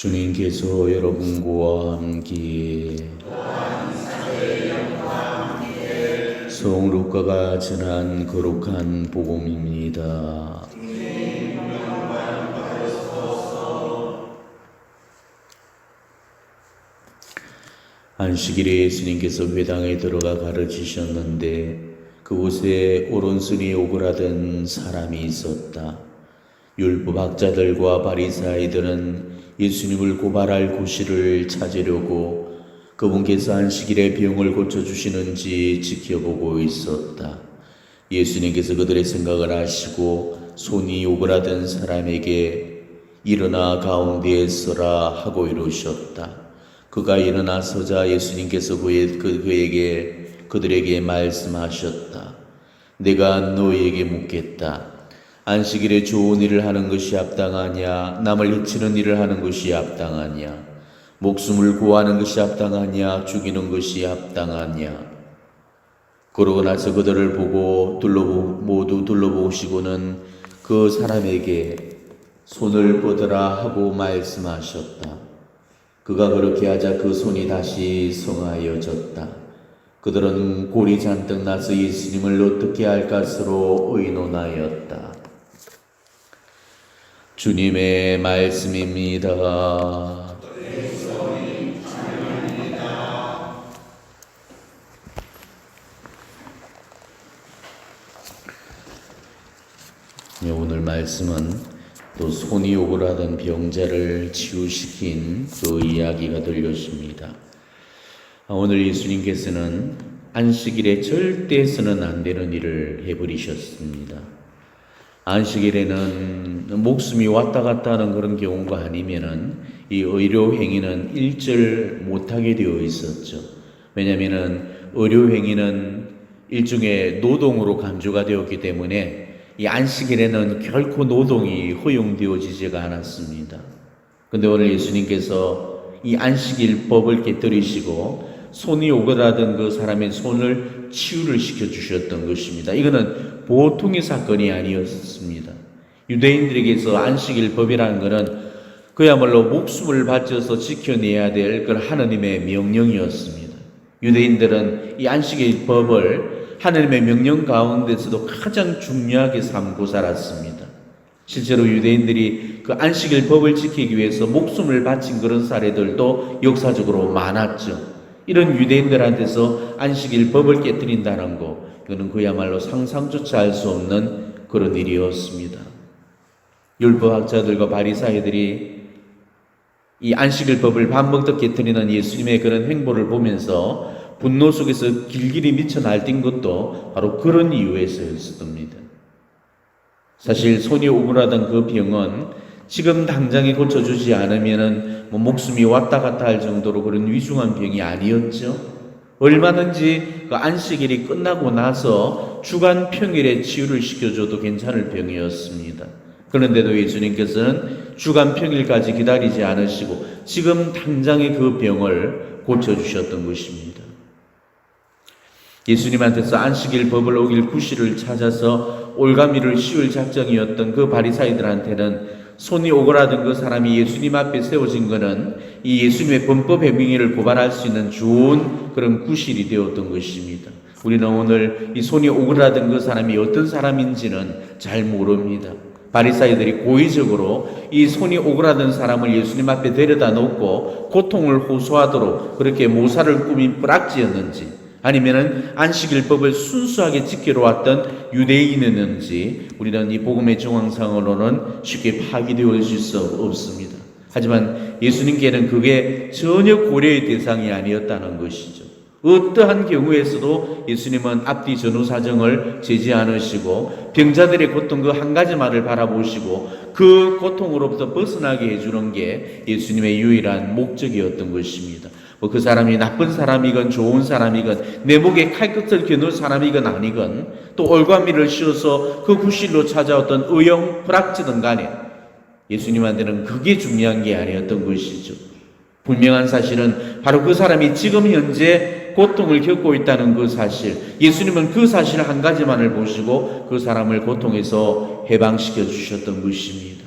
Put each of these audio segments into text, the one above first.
주님께서 여러분과 함께 성루카가 전한 거룩한 복음입니다. 안식일에 예수님께서 회당에 들어가 가르치셨는데 그곳에 오른손이 오그라든 사람이 있었다. 율법학자들과 바리사이들은 예수님을 고발할 구실을 찾으려고 그분께서 안식일에 병을 고쳐주시는지 지켜보고 있었다. 예수님께서 그들의 생각을 아시고 손이 오그라든 사람에게 일어나 가운데에 서라 하고 이루셨다. 그가 일어나 서자 예수님께서 그들에게 말씀하셨다. 내가 너희에게 묻겠다. 안식일에 좋은 일을 하는 것이 합당하냐? 남을 해치는 일을 하는 것이 합당하냐? 목숨을 구하는 것이 합당하냐? 죽이는 것이 합당하냐? 그러고 나서 그들을 보고 모두 둘러보시고는 그 사람에게 손을 뻗으라 하고 말씀하셨다. 그가 그렇게 하자 그 손이 다시 성하여졌다. 그들은 골이 잔뜩 나서 예수님을 어떻게 할까 서로 의논하였다. 주님의 말씀입니다. 오늘 말씀은 또 손이 오그라든 병자를 치유시킨 그 이야기가 들려집니다. 오늘 예수님께서는 안식일에 절대 해서는 안 되는 일을 해버리셨습니다. 안식일에는 목숨이 왔다 갔다 하는 그런 경우가 아니면은 이 의료 행위는 일절 못하게 되어 있었죠. 왜냐하면은 의료 행위는 일종의 노동으로 간주가 되었기 때문에 이 안식일에는 결코 노동이 허용되어지지가 않았습니다. 그런데 오늘 예수님께서 이 안식일법을 깨뜨리시고 손이 오그라든 그 사람의 손을 치유를 시켜주셨던 것입니다. 이거는 보통의 사건이 아니었습니다. 유대인들에게서 안식일법이라는 것은 그야말로 목숨을 바쳐서 지켜내야 될 그 하나님의 명령이었습니다. 유대인들은 이 안식일법을 하나님의 명령 가운데서도 가장 중요하게 삼고 살았습니다. 실제로 유대인들이 그 안식일법을 지키기 위해서 목숨을 바친 그런 사례들도 역사적으로 많았죠. 이런 유대인들한테서 안식일법을 깨뜨린다는 거, 이거는 그야말로 상상조차 할 수 없는 그런 일이었습니다. 율법학자들과 바리사이들이 이 안식일법을 밥 먹듯 깨뜨리는 예수님의 그런 행보를 보면서 분노 속에서 길길이 미쳐 날뛴 것도 바로 그런 이유에서였습니다. 사실 손이 오그라든 그 병은 지금 당장에 고쳐주지 않으면은 목숨이 왔다 갔다 할 정도로 그런 위중한 병이 아니었죠. 얼마든지 그 안식일이 끝나고 나서 주간 평일에 치유를 시켜줘도 괜찮을 병이었습니다. 그런데도 예수님께서는 주간 평일까지 기다리지 않으시고 지금 당장에 그 병을 고쳐주셨던 것입니다. 예수님한테서 안식일 법을 어길 구실을 찾아서 올가미를 씌울 작정이었던 그 바리사이들한테는 손이 오그라든 그 사람이 예수님 앞에 세워진 것은 이 예수님의 범법 행위를 고발할 수 있는 좋은 그런 구실이 되었던 것입니다. 우리는 오늘 이 손이 오그라든 그 사람이 어떤 사람인지는 잘 모릅니다. 바리사이들이 고의적으로 이 손이 오그라든 사람을 예수님 앞에 데려다 놓고 고통을 호소하도록 그렇게 모사를 꾸민 뿌락지였는지 아니면은 안식일법을 순수하게 지키러 왔던 유대인이었는지 우리는 이 복음의 정황상으로는 쉽게 파악되어질 수 없습니다. 하지만 예수님께는 그게 전혀 고려의 대상이 아니었다는 것이죠. 어떠한 경우에서도 예수님은 앞뒤 전후 사정을 재지 않으시고 병자들의 고통 그 한 가지만을 바라보시고 그 고통으로부터 벗어나게 해주는 게 예수님의 유일한 목적이었던 것입니다. 그 사람이 나쁜 사람이건 좋은 사람이건 내 목에 칼끝을 겨눌 사람이건 아니건 또 올가미를 씌워서 그 구실로 찾아왔던 의형 불악지든 간에 예수님한테는 그게 중요한 게 아니었던 것이죠. 분명한 사실은 바로 그 사람이 지금 현재 고통을 겪고 있다는 그 사실, 예수님은 그 사실 한 가지만을 보시고 그 사람을 고통에서 해방시켜 주셨던 것입니다.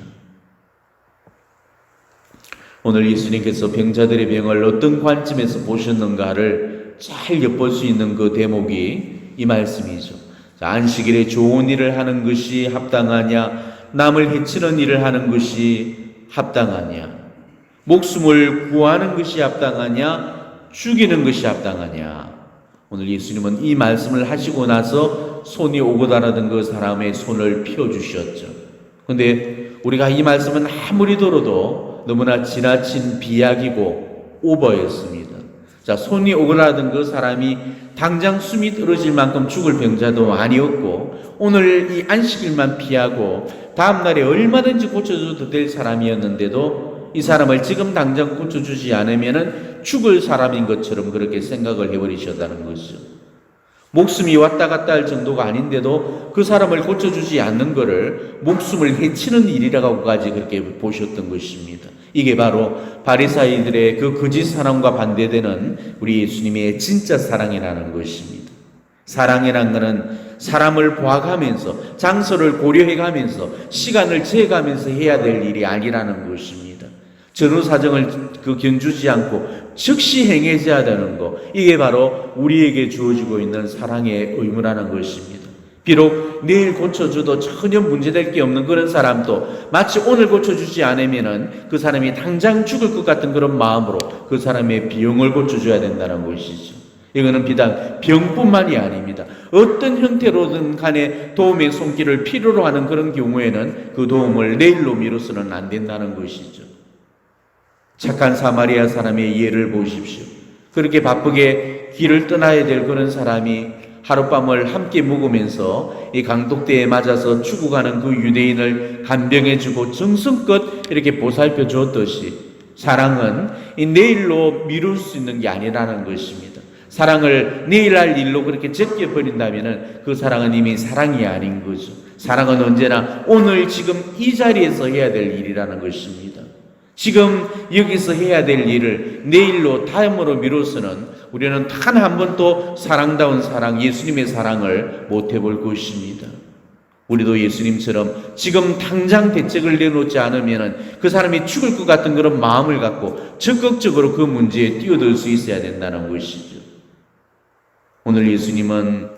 오늘 예수님께서 병자들의 병을 어떤 관점에서 보셨는가를 잘 엿볼 수 있는 그 대목이 이 말씀이죠. 자, 안식일에 좋은 일을 하는 것이 합당하냐, 남을 해치는 일을 하는 것이 합당하냐, 목숨을 구하는 것이 합당하냐, 죽이는 것이 합당하냐. 오늘 예수님은 이 말씀을 하시고 나서 손이 오고다라던 그 사람의 손을 펴주셨죠. 그런데 우리가 이 말씀은 아무리 들어도 너무나 지나친 비약이고 오버였습니다. 자, 손이 오그라든 그 사람이 당장 숨이 떨어질 만큼 죽을 병자도 아니었고, 오늘 이 안식일만 피하고 다음날에 얼마든지 고쳐줘도 될 사람이었는데도 이 사람을 지금 당장 고쳐주지 않으면 죽을 사람인 것처럼 그렇게 생각을 해버리셨다는 것이죠. 목숨이 왔다 갔다 할 정도가 아닌데도 그 사람을 고쳐주지 않는 것을 목숨을 해치는 일이라고까지 그렇게 보셨던 것입니다. 이게 바로 바리사이들의 그 거짓 사랑과 반대되는 우리 예수님의 진짜 사랑이라는 것입니다. 사랑이란 것은 사람을 보아가면서, 장소를 고려해가면서, 시간을 재가면서 해야 될 일이 아니라는 것입니다. 전후 사정을 견주지 않고 즉시 행해져야 되는 것, 이게 바로 우리에게 주어지고 있는 사랑의 의무라는 것입니다. 비록 내일 고쳐줘도 전혀 문제될 게 없는 그런 사람도 마치 오늘 고쳐주지 않으면 그 사람이 당장 죽을 것 같은 그런 마음으로 그 사람의 병을 고쳐줘야 된다는 것이죠. 이거는 비단 병뿐만이 아닙니다. 어떤 형태로든 간에 도움의 손길을 필요로 하는 그런 경우에는 그 도움을 내일로 미뤄서는 안 된다는 것이죠. 착한 사마리아 사람의 예를 보십시오. 그렇게 바쁘게 길을 떠나야 될 그런 사람이 하룻밤을 함께 묵으면서 이 강독대에 맞아서 죽어가는 그 유대인을 간병해주고 정성껏 이렇게 보살펴 주었듯이, 사랑은 이 내일로 미룰 수 있는 게 아니라는 것입니다. 사랑을 내일 할 일로 그렇게 제껴버린다면 그 사랑은 이미 사랑이 아닌 거죠. 사랑은 언제나 오늘 지금 이 자리에서 해야 될 일이라는 것입니다. 지금 여기서 해야 될 일을 내일로 다음으로 미뤄서는 우리는 단 한 번도 사랑다운 사랑, 예수님의 사랑을 못 해볼 것입니다. 우리도 예수님처럼 지금 당장 대책을 내놓지 않으면 그 사람이 죽을 것 같은 그런 마음을 갖고 적극적으로 그 문제에 뛰어들 수 있어야 된다는 것이죠. 오늘 예수님은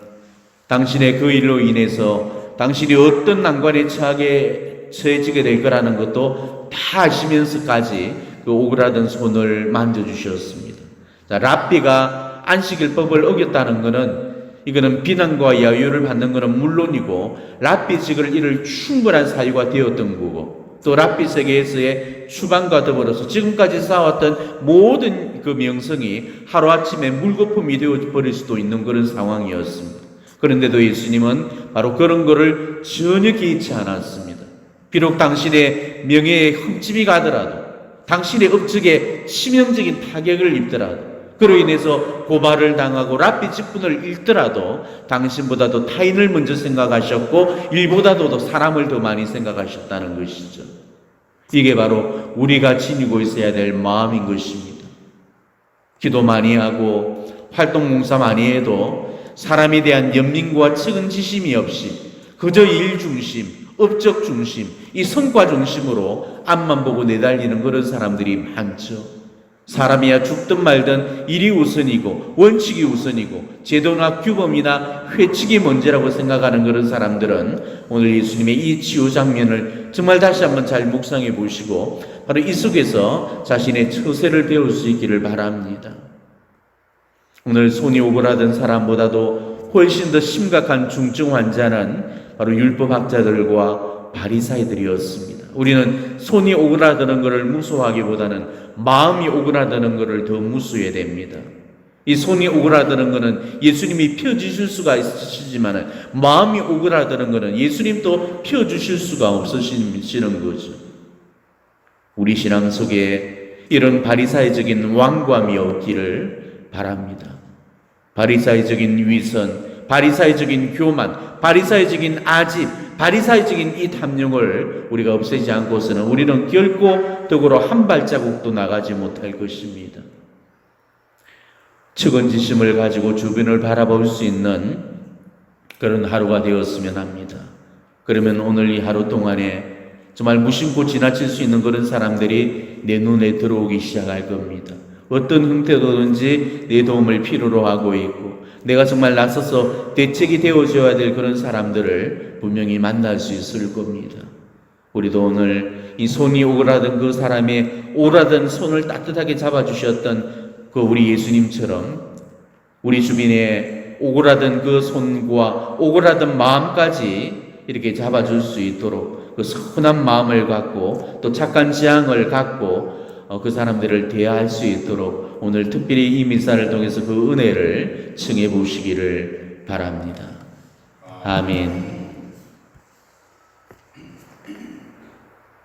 당신의 그 일로 인해서 당신이 어떤 난관에 처해지게 될 거라는 것도 다 아시면서까지 그 오그라든 손을 만져주셨습니다. 자, 랍비가 안식일법을 어겼다는 것은, 이거는 비난과 야유를 받는 것은 물론이고 랍비직을 이를 충분한 사유가 되었던 거고, 또 랍비 세계에서의 추방과 더불어서 지금까지 쌓아왔던 모든 그 명성이 하루아침에 물거품이 되어버릴 수도 있는 그런 상황이었습니다. 그런데도 예수님은 바로 그런 것을 전혀 개의치 않았습니다. 비록 당신의 명예에 흠집이 가더라도, 당신의 업적에 치명적인 타격을 입더라도, 그로 인해서 고발을 당하고 랍비 직분을 잃더라도 당신보다도 타인을 먼저 생각하셨고 일보다도 더 사람을 더 많이 생각하셨다는 것이죠. 이게 바로 우리가 지니고 있어야 될 마음인 것입니다. 기도 많이 하고 활동 봉사 많이 해도 사람에 대한 연민과 측은지심이 없이 그저 일 중심, 업적 중심, 이 성과 중심으로 앞만 보고 내달리는 그런 사람들이 많죠. 사람이야 죽든 말든 일이 우선이고 원칙이 우선이고 제도나 규범이나 회칙이 먼저라고 생각하는 그런 사람들은 오늘 예수님의 이 치유 장면을 정말 다시 한번 잘 묵상해 보시고 바로 이 속에서 자신의 처세를 배울 수 있기를 바랍니다. 오늘 손이 오그라든 사람보다도 훨씬 더 심각한 중증 환자는 바로 율법학자들과 바리사이들이었습니다. 우리는 손이 오그라드는 것을 무서워하기보다는 마음이 오그라드는 것을 더 무서워해야 됩니다. 이 손이 오그라드는 것은 예수님이 펴주실 수가 있으시지만 마음이 오그라드는 것은 예수님도 펴주실 수가 없으시는 거죠. 우리 신앙 속에 이런 바리사이적인 완고함이 없기를 바랍니다. 바리사이적인 위선, 바리사이적인 교만, 바리사이적인 아집, 바리사이적인 이 탐욕을 우리가 없애지 않고서는 우리는 결코 덕으로 한 발자국도 나가지 못할 것입니다. 측은지심을 가지고 주변을 바라볼 수 있는 그런 하루가 되었으면 합니다. 그러면 오늘 이 하루 동안에 정말 무심코 지나칠 수 있는 그런 사람들이 내 눈에 들어오기 시작할 겁니다. 어떤 형태로든지 내 도움을 필요로 하고 있고 내가 정말 나서서 대책이 되어줘야 될 그런 사람들을 분명히 만날 수 있을 겁니다. 우리도 오늘 이 손이 오그라든 그 사람의 오그라든 손을 따뜻하게 잡아주셨던 그 우리 예수님처럼 우리 주변에 오그라든 그 손과 오그라든 마음까지 이렇게 잡아줄 수 있도록 그 선한 마음을 갖고 또 착한 지향을 갖고 그 사람들을 대할 수 있도록 오늘 특별히 이 미사를 통해서 그 은혜를 청해 보시기를 바랍니다. 아멘.